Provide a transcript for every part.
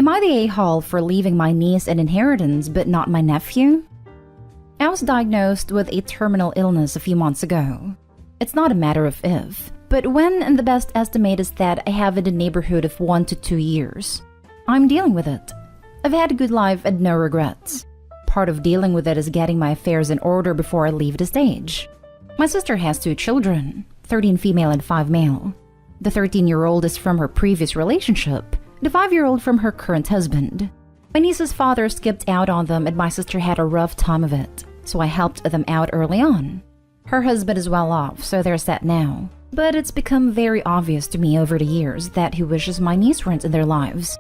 Am I the a-hole for leaving my niece an inheritance but not my nephew? I was diagnosed with a terminal illness a few months ago. It's not a matter of if, but when, and the best estimate is that I have in the neighborhood of 1 to 2 years. I'm dealing with it. I've had a good life and no regrets. Part of dealing with it is getting my affairs in order before I leave the stage. My sister has 2 children, 13 female and 5 male. The 13-year-old is from her previous relationship, the 5-year-old from her current husband. My niece's father skipped out on them and my sister had a rough time of it, so I helped them out early on. Her husband is well off, so there's that now. But it's become very obvious to me over the years that he wishes my niece weren't in their lives.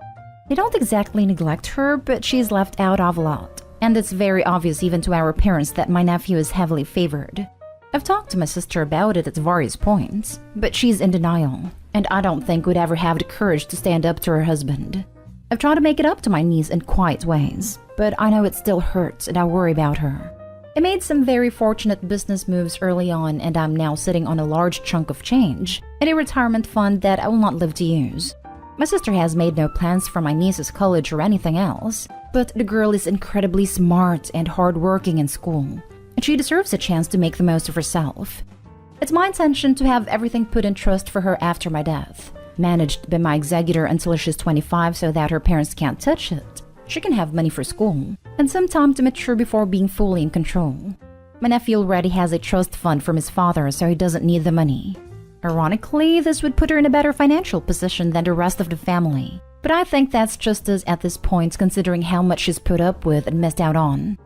They don't exactly neglect her, but she's left out of a lot. And it's very obvious even to our parents that my nephew is heavily favored. I've talked to my sister about it at various points, but she's in denial, and I don't think would ever have the courage to stand up to her husband. I've tried to make it up to my niece in quiet ways, but I know it still hurts and I worry about her. I made some very fortunate business moves early on and I'm now sitting on a large chunk of change in a retirement fund that I will not live to use. My sister has made no plans for my niece's college or anything else, but the girl is incredibly smart and hardworking in school, and she deserves a chance to make the most of herself. It's my intention to have everything put in trust for her after my death, managed by my executor until she's 25 so that her parents can't touch it. She can have money for school, and some time to mature before being fully in control. My nephew already has a trust fund from his father, so he doesn't need the money. Ironically, this would put her in a better financial position than the rest of the family, but I think that's justice at this point considering how much she's put up with and missed out on.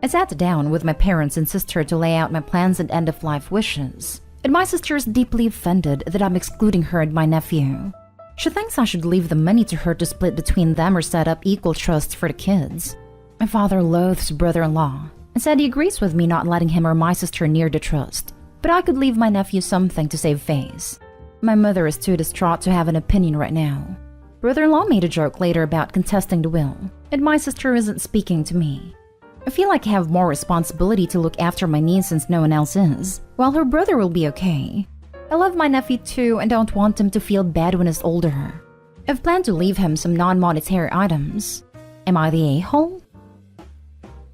I sat down with my parents and sister to lay out my plans and end-of-life wishes, and my sister is deeply offended that I'm excluding her and my nephew. She thinks I should leave the money to her to split between them or set up equal trusts for the kids. My father loathes brother-in-law and said he agrees with me not letting him or my sister near the trust, but I could leave my nephew something to save face. My mother is too distraught to have an opinion right now. Brother-in-law made a joke later about contesting the will, and my sister isn't speaking to me. I feel like I have more responsibility to look after my niece since no one else is, while her brother will be okay. I love my nephew too and don't want him to feel bad when he's older. I've planned to leave him some non-monetary items. Am I the a-hole?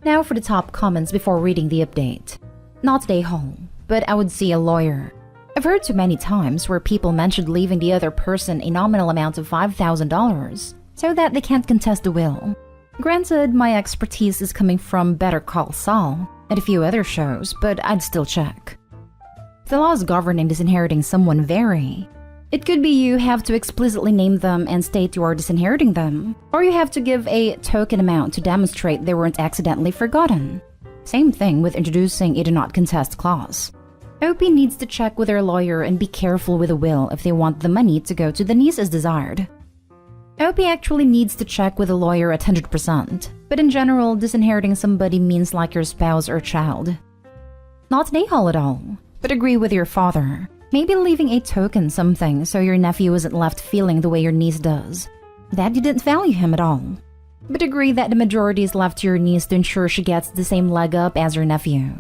Now for the top comments before reading the update. Not the a-hole, but I would see a lawyer. I've heard too many times where people mentioned leaving the other person a nominal amount of $5,000 so that they can't contest the will. Granted, my expertise is coming from Better Call Saul and a few other shows, but I'd still check. The laws governing disinheriting someone vary. It could be you have to explicitly name them and state you are disinheriting them, or you have to give a token amount to demonstrate they weren't accidentally forgotten. Same thing with introducing a do not contest clause. OP needs to check with their lawyer and be careful with a will if they want the money to go to the niece as desired. OP actually needs to check with a lawyer at 100%, but in general, disinheriting somebody means like your spouse or child. Not an a-hole at all, but agree with your father. Maybe leaving a token something so your nephew isn't left feeling the way your niece does, that you didn't value him at all. But agree that the majority is left to your niece to ensure she gets the same leg up as your nephew.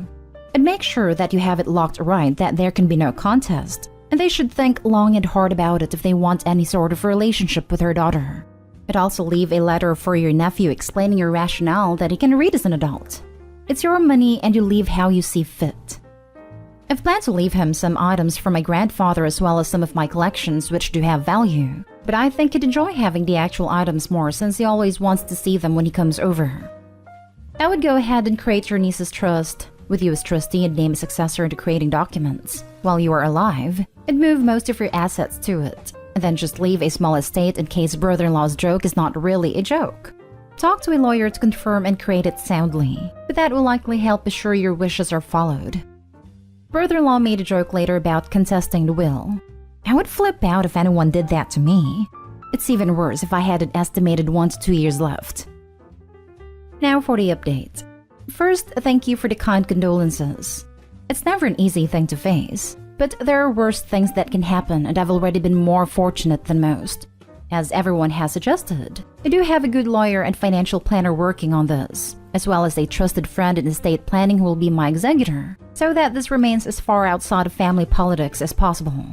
And make sure that you have it locked right that there can be no contest, and they should think long and hard about it if they want any sort of relationship with her daughter. But also leave a letter for your nephew explaining your rationale that he can read as an adult. It's your money and you leave how you see fit. I've planned to leave him some items from my grandfather as well as some of my collections which do have value, but I think he'd enjoy having the actual items more since he always wants to see them when he comes over. I would go ahead and create your niece's trust, with you as trustee and name a successor into creating documents, while you are alive, and move most of your assets to it, and then just leave a small estate in case brother-in-law's joke is not really a joke. Talk to a lawyer to confirm and create it soundly, but that will likely help assure your wishes are followed. Brother-in-law made a joke later about contesting the will. I would flip out if anyone did that to me. It's even worse if I had an estimated 1 to 2 years left. Now for the update. First, thank you for the kind condolences. It's never an easy thing to face, but there are worse things that can happen and I've already been more fortunate than most. As everyone has suggested, I do have a good lawyer and financial planner working on this, as well as a trusted friend in estate planning who will be my executor, so that this remains as far outside of family politics as possible.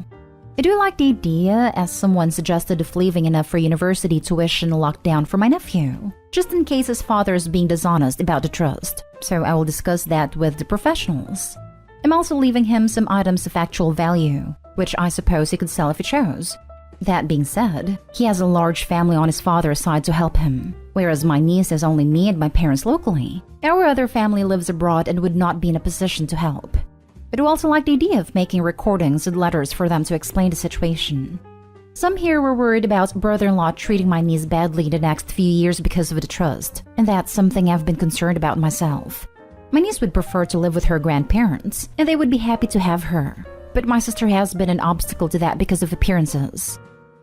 I do like the idea, as someone suggested, of leaving enough for university tuition locked down for my nephew, just in case his father is being dishonest about the trust, so I will discuss that with the professionals. I'm also leaving him some items of actual value, which I suppose he could sell if he chose. That being said, he has a large family on his father's side to help him, whereas my niece has only me and my parents locally. Our other family lives abroad and would not be in a position to help. I do also like the idea of making recordings and letters for them to explain the situation. Some here were worried about brother-in-law treating my niece badly in the next few years because of the trust, and that's something I've been concerned about myself. My niece would prefer to live with her grandparents, and they would be happy to have her, but my sister has been an obstacle to that because of appearances.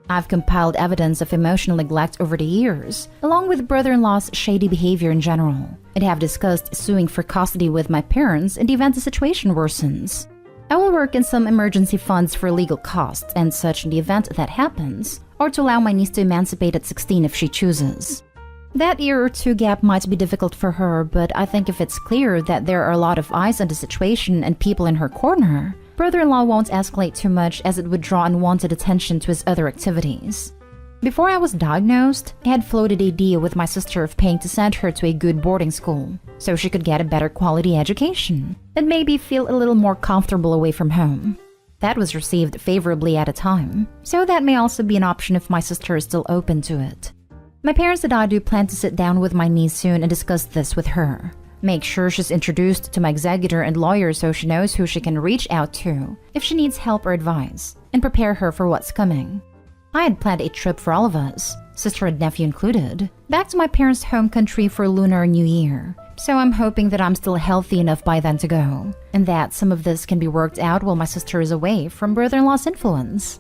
I've compiled evidence of emotional neglect over the years, along with brother-in-law's shady behavior in general, and have discussed suing for custody with my parents in the event the situation worsens. I will work in some emergency funds for legal costs and such in the event that happens, or to allow my niece to emancipate at 16 if she chooses. That year or two gap might be difficult for her, but I think if it's clear that there are a lot of eyes on the situation and people in her corner, brother-in-law won't escalate too much, as it would draw unwanted attention to his other activities. Before I was diagnosed, I had floated the idea with my sister of paying to send her to a good boarding school, so she could get a better quality education, and maybe feel a little more comfortable away from home. That was received favorably at a time, so that may also be an option if my sister is still open to it. My parents and I do plan to sit down with my niece soon and discuss this with her. Make sure she's introduced to my executor and lawyer so she knows who she can reach out to if she needs help or advice, and prepare her for what's coming. I had planned a trip for all of us, sister and nephew included, back to my parents' home country for Lunar New Year, so I'm hoping that I'm still healthy enough by then to go, and that some of this can be worked out while my sister is away from brother-in-law's influence.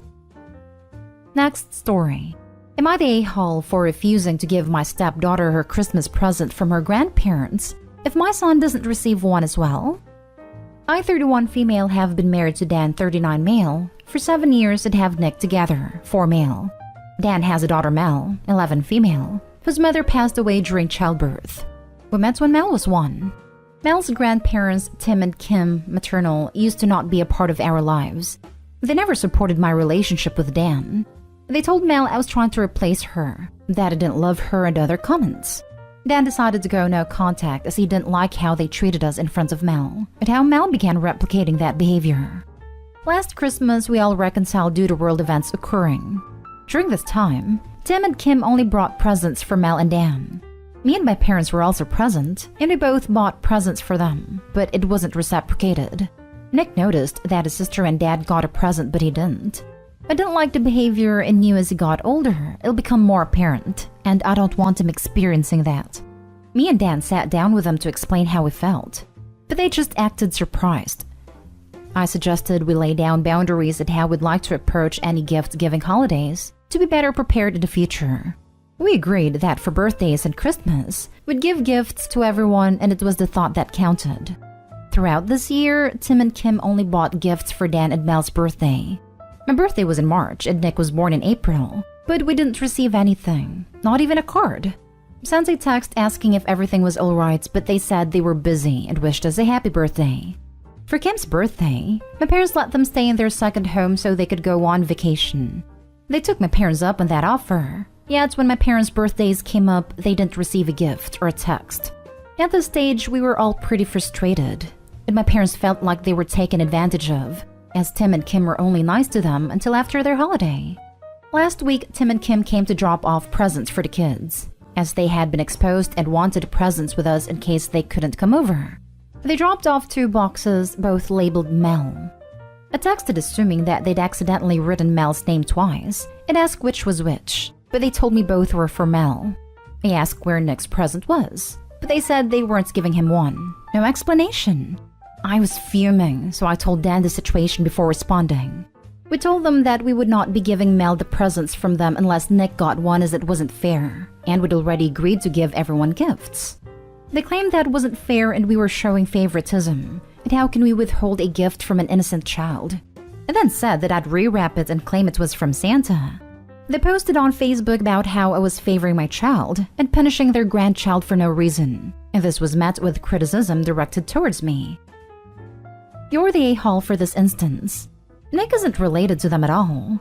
Next story. Am I the a-hole for refusing to give my stepdaughter her Christmas present from her grandparents if my son doesn't receive one as well? I, 31 female, have been married to Dan, 39 male, for 7 years and have Nick together, 4 male. Dan has a daughter, Mel, 11 female, whose mother passed away during childbirth. We met when Mel was 1. Mel's grandparents, Tim and Kim, maternal, used to not be a part of our lives. They never supported my relationship with Dan. They told Mel I was trying to replace her, that I didn't love her, and other comments. Dan decided to go no contact as he didn't like how they treated us in front of Mel, and how Mel began replicating that behavior. Last Christmas, we all reconciled due to world events occurring. During this time, Tim and Kim only brought presents for Mel and Dan. Me and my parents were also present, and we both bought presents for them, but it wasn't reciprocated. Nick noticed that his sister and dad got a present, but he didn't. I didn't like the behavior and knew as he got older, it'll become more apparent, and I don't want him experiencing that. Me and Dan sat down with them to explain how we felt, but they just acted surprised. I suggested we lay down boundaries at how we'd like to approach any gift-giving holidays to be better prepared in the future. We agreed that for birthdays and Christmas, we'd give gifts to everyone, and it was the thought that counted. Throughout this year, Tim and Kim only bought gifts for Dan and Mel's birthday. My birthday was in March and Nick was born in April, but we didn't receive anything, not even a card. Sent a text asking if everything was alright, but they said they were busy and wished us a happy birthday. For Kim's birthday, my parents let them stay in their second home so they could go on vacation. They took my parents up on that offer, yet when my parents' birthdays came up, they didn't receive a gift or a text. At this stage, we were all pretty frustrated, and my parents felt like they were taken advantage of, as Tim and Kim were only nice to them until after their holiday. Last week, Tim and Kim came to drop off presents for the kids, as they had been exposed and wanted presents with us in case they couldn't come over. They dropped off 2 boxes, both labeled Mel. I texted assuming that they'd accidentally written Mel's name twice and asked which was which, but they told me both were for Mel. I asked where Nick's present was, but they said they weren't giving him one. No explanation. I was fuming, so I told Dan the situation before responding. We told them that we would not be giving Mel the presents from them unless Nick got one, as it wasn't fair, and we'd already agreed to give everyone gifts. They claimed that wasn't fair and we were showing favoritism, and how can we withhold a gift from an innocent child? And then said that I'd rewrap it and claim it was from Santa. They posted on Facebook about how I was favoring my child and punishing their grandchild for no reason, and this was met with criticism directed towards me. You're the a-hole for this instance. Nick isn't related to them at all.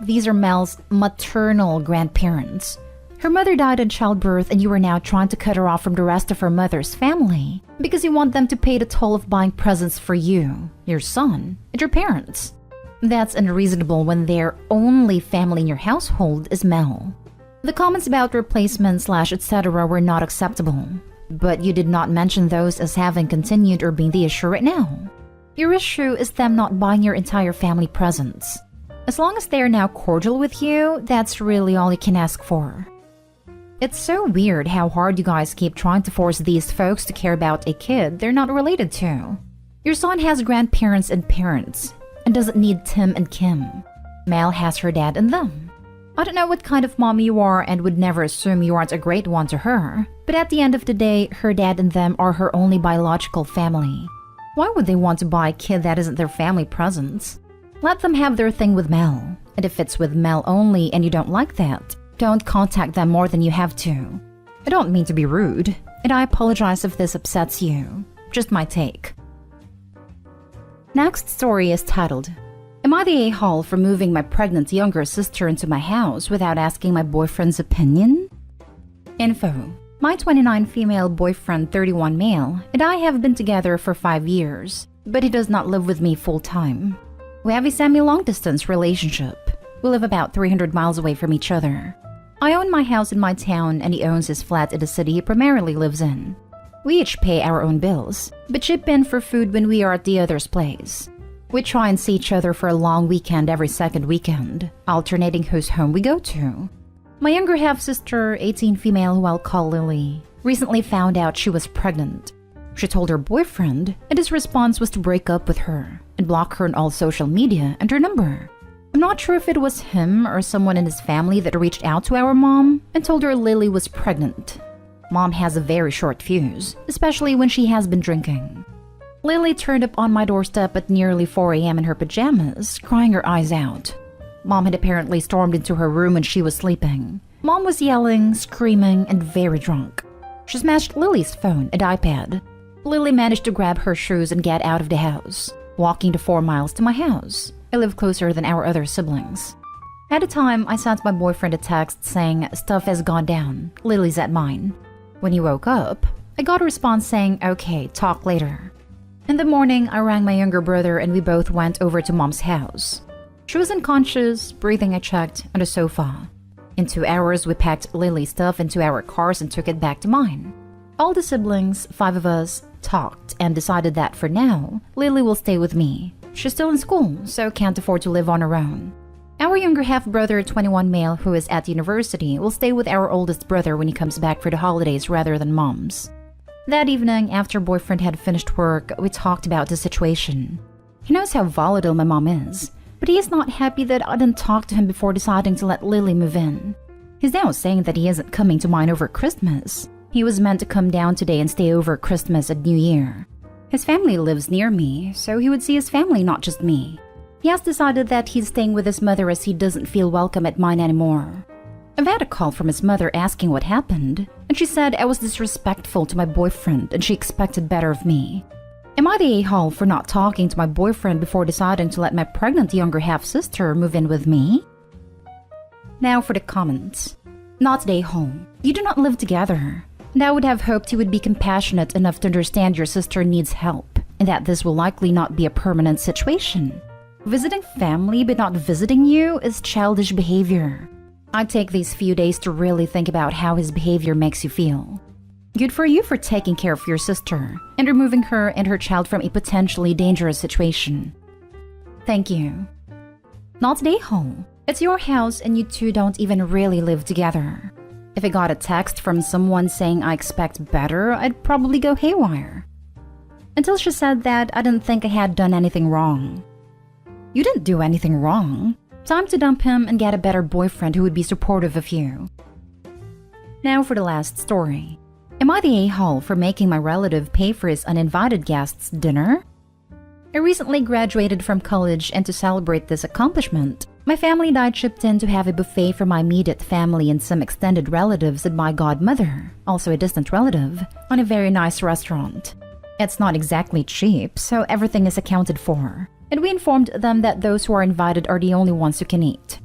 These are Mel's maternal grandparents. Her mother died in childbirth and you are now trying to cut her off from the rest of her mother's family because you want them to pay the toll of buying presents for you, your son, and your parents. That's unreasonable when their only family in your household is Mel. The comments about replacement / etc. were not acceptable, but you did not mention those as having continued or being the issue right now. Your issue is them not buying your entire family presents. As long as they are now cordial with you, that's really all you can ask for. It's so weird how hard you guys keep trying to force these folks to care about a kid they're not related to. Your son has grandparents and parents, and doesn't need Tim and Kim. Mel has her dad and them. I don't know what kind of mom you are and would never assume you aren't a great one to her, but at the end of the day, her dad and them are her only biological family. Why would they want to buy a kid that isn't their family presents? Let them have their thing with Mel, and if it's with Mel only and you don't like that, don't contact them more than you have to. I don't mean to be rude, and I apologize if this upsets you. Just my take. Next story is titled, Am I the a-hole for moving my pregnant younger sister into my house without asking my boyfriend's opinion? Info. My 29 female boyfriend, 31 male, and I have been together for 5 years, but he does not live with me full-time. We have a semi-long distance relationship. We live about 300 miles away from each other. I own my house in my town and he owns his flat in the city he primarily lives in. We each pay our own bills, but chip in for food when we are at the other's place. We try and see each other for a long weekend every second weekend, alternating whose home we go to. My younger half-sister, 18 female who I'll call Lily, recently found out she was pregnant. She told her boyfriend, and his response was to break up with her and block her on all social media and her number. I'm not sure if it was him or someone in his family that reached out to our mom and told her Lily was pregnant. Mom has a very short fuse, especially when she has been drinking. Lily turned up on my doorstep at nearly 4 a.m. in her pajamas, crying her eyes out. Mom had apparently stormed into her room when she was sleeping. Mom was yelling, screaming, and very drunk. She smashed Lily's phone and iPad. Lily managed to grab her shoes and get out of the house, walking the 4 miles to my house. I live closer than our other siblings. At the time, I sent my boyfriend a text saying, "Stuff has gone down. Lily's at mine." When he woke up, I got a response saying, "Okay, talk later." In the morning, I rang my younger brother and we both went over to Mom's house. She was unconscious, breathing I checked, on the sofa. In 2 hours, we packed Lily's stuff into our cars and took it back to mine. All the siblings, 5 of us, talked and decided that for now, Lily will stay with me. She's still in school, so can't afford to live on her own. Our younger half-brother, 21 male, who is at university, will stay with our oldest brother when he comes back for the holidays rather than Mom's. That evening, after boyfriend had finished work, we talked about the situation. He knows how volatile my mom is, but he is not happy that I didn't talk to him before deciding to let Lily move in. He's now saying that he isn't coming to mine over Christmas. He was meant to come down today and stay over Christmas and New Year. His family lives near me, so he would see his family, not just me. He has decided that he's staying with his mother as he doesn't feel welcome at mine anymore. I've had a call from his mother asking what happened, and she said I was disrespectful to my boyfriend and she expected better of me. Am I the a-hole for not talking to my boyfriend before deciding to let my pregnant younger half-sister move in with me? Now for the comments. Not the a-hole. You do not live together. And I would have hoped you would be compassionate enough to understand your sister needs help, and that this will likely not be a permanent situation. Visiting family but not visiting you is childish behavior. I'd take these few days to really think about how his behavior makes you feel. Good for you for taking care of your sister and removing her and her child from a potentially dangerous situation. Thank you. Not the a-hole. It's your house and you two don't even really live together. If I got a text from someone saying I expect better, I'd probably go haywire. Until she said that, I didn't think I had done anything wrong. You didn't do anything wrong. Time to dump him and get a better boyfriend who would be supportive of you. Now for the last story. Am I the a-hole for making my relative pay for his uninvited guests' dinner? I recently graduated from college, and to celebrate this accomplishment, my family and I chipped in to have a buffet for my immediate family and some extended relatives and my godmother, also a distant relative, on a very nice restaurant. It's not exactly cheap, so everything is accounted for. and we informed them that those who are invited are the only ones who can eat.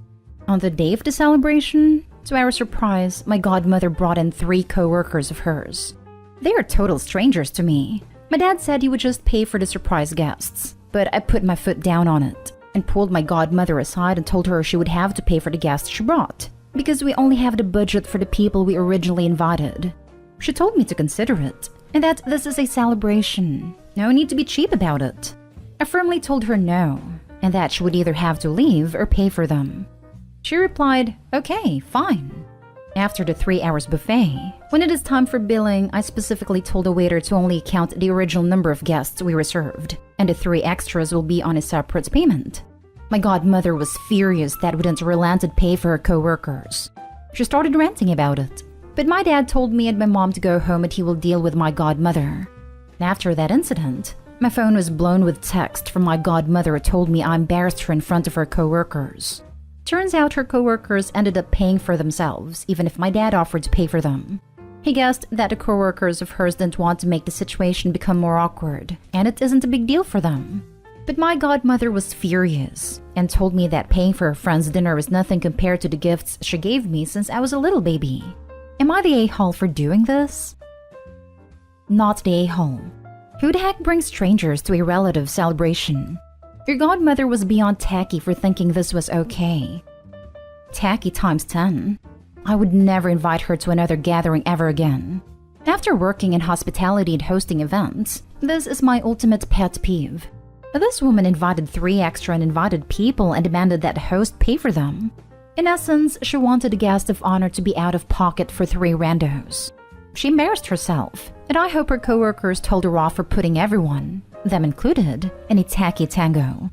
On the day of the celebration, to our surprise, my godmother brought in 3 co-workers of hers. They are total strangers to me. My dad said he would just pay for the surprise guests, but I put my foot down on it and pulled my godmother aside and told her she would have to pay for the guests she brought, because we only have the budget for the people we originally invited. She told me to consider it, and that this is a celebration. No need to be cheap about it. I firmly told her no, and that she would either have to leave or pay for them. She replied, okay, fine. After the 3 hours buffet, when it is time for billing, I specifically told the waiter to only count the original number of guests we reserved, and the 3 extras will be on a separate payment. My godmother was furious that we didn't relent and pay for her co-workers. She started ranting about it, but my dad told me and my mom to go home and he will deal with my godmother. After that incident, my phone was blown with text from my godmother who told me I embarrassed her in front of her co-workers. Turns out her co-workers ended up paying for themselves, even if my dad offered to pay for them. He guessed that the co-workers of hers didn't want to make the situation become more awkward, and it isn't a big deal for them. But my godmother was furious and told me that paying for her friend's dinner was nothing compared to the gifts she gave me since I was a little baby. Am I the a-hole for doing this? Not the a-hole. Who the heck brings strangers to a relative celebration? Your godmother was beyond tacky for thinking this was okay. Tacky times 10. I would never invite her to another gathering ever again. After working in hospitality and hosting events, this is my ultimate pet peeve. This woman invited 3 extra uninvited people and demanded that the host pay for them. In essence, she wanted a guest of honor to be out of pocket for 3 randos. She embarrassed herself, and I hope her co-workers told her off for putting everyone, them included, in a tacky tango.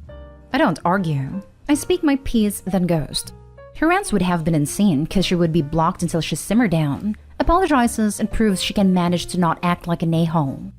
I don't argue. I speak my piece, then ghost. Her rants would have been insane because she would be blocked until she simmered down, apologizes, and proves she can manage to not act like an a-hole.